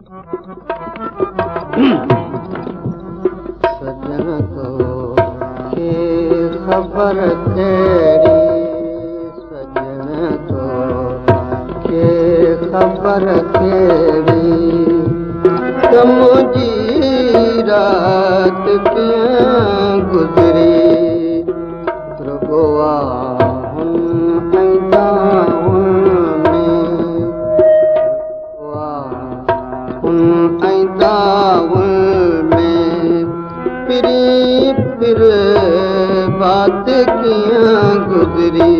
सजन तो के खबर तेरी, सजन तो के खबर तेरी, मुझी रात कीअं गुज़री, रुगवा हुन ऐं दाउन में, हुन ऐं दाउन में पिरी पिर बात कीअं गुज़री,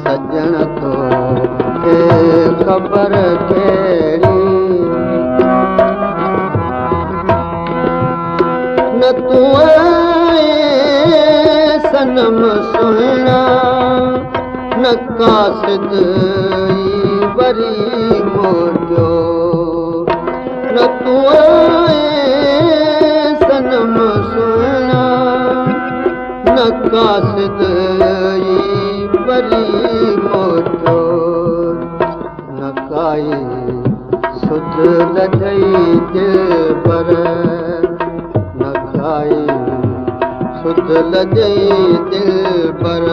सजन तो के ख़बर कहिड़ी, न तूं सनम सुहिणा, न कासिद वरी मोटियो, न तूं सनम सुहिणा, न कासिद वरी मोटियो, न काई सुध लॼई दिलबर, सुध लॼई दिलबर,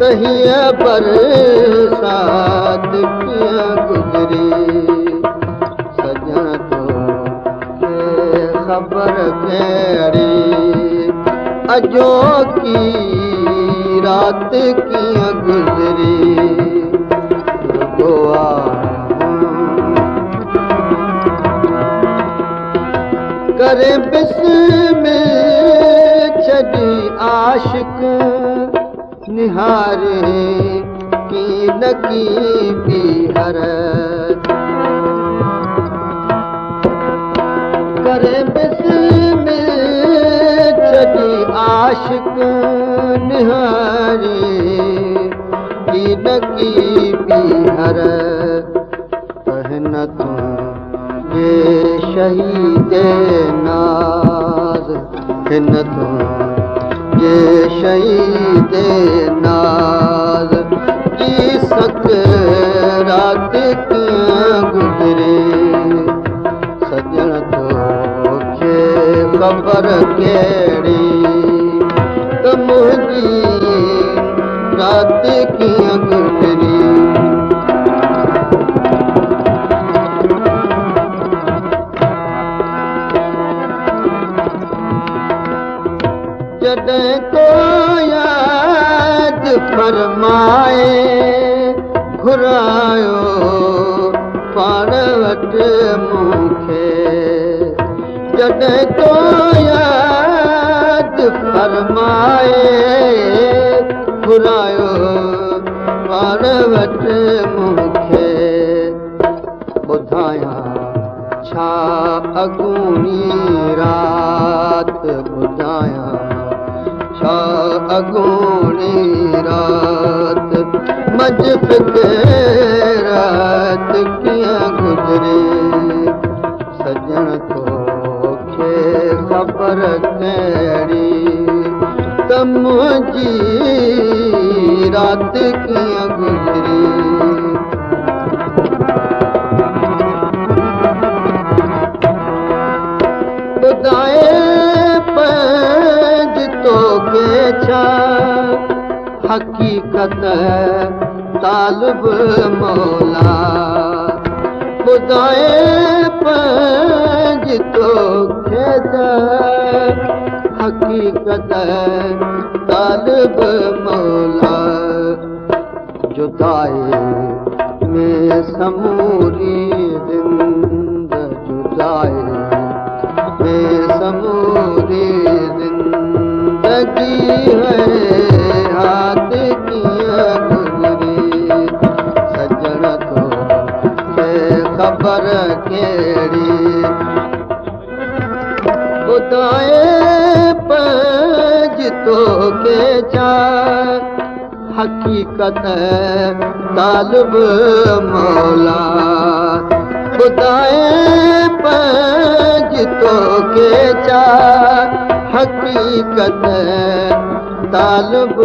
त हीअं बरसात कीअं गुज़री, सजन तो के ख़बर कहिड़ी, अॼोकी रात कीअं गुज़री, रुगवा करे बिस्मिल छॾी आशिक, निहारे की न की बीहर, करे बिस्मिल छॾी आशिक, निहारे की न की बीहर, हिन तूं ये शहीद नाज़, हिन तूं ये शहीद नाज़ की सकरात कीअं गुज़री, सजन तो के ख़बर कहिड़ी, त मुंहिंजी रात कीअं गुज़री, जॾहिं तो याद फरमाए घुरायो पाण वटि मूंखे, जॾहिं तो याद फरमाए घुरायो पाण वटि मूंखे, ॿुधायां छा अॻूणी रात, ॿुधायां छा अॻूणी रात, मंझि फिक्रात कीअं गुज़री, सजन तो के ख़बर कहिड़ी, त मुंहिंजी रात कीअं गुज़री, ॿुधाए पंहिंज तोखे छा हक़ीक़त तालिब मौला, ॿुधाए पंहिंज तोखे छा हक़ीक़त तालिब मौला, जुदाई में समूरी ज़िंद, जुदाई में समूरी ज़िंदगी है हाथ कीअं गुज़री, सजन तो के ख़बर कहिड़ी, ॿुधाए पंहिंज तोखे छा हक़ीक़त तालिब मौला, ॿुधाए पंहिंज तोखे छा हक़ीक़त तालिब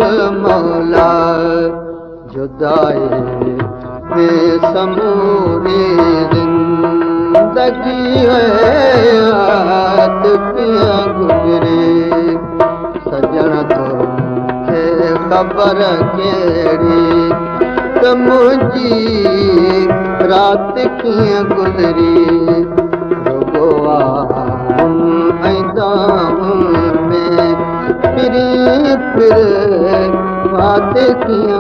मौला, जुदाई में समूरी ज़िंदगी लॻी रात कीअं गुज़री सजण तोखे ख़बर कहिड़ी त मुंहिंजी रात कीअं गुज़री रुॻो ऐं दाम में फिरी फिर रात कीअं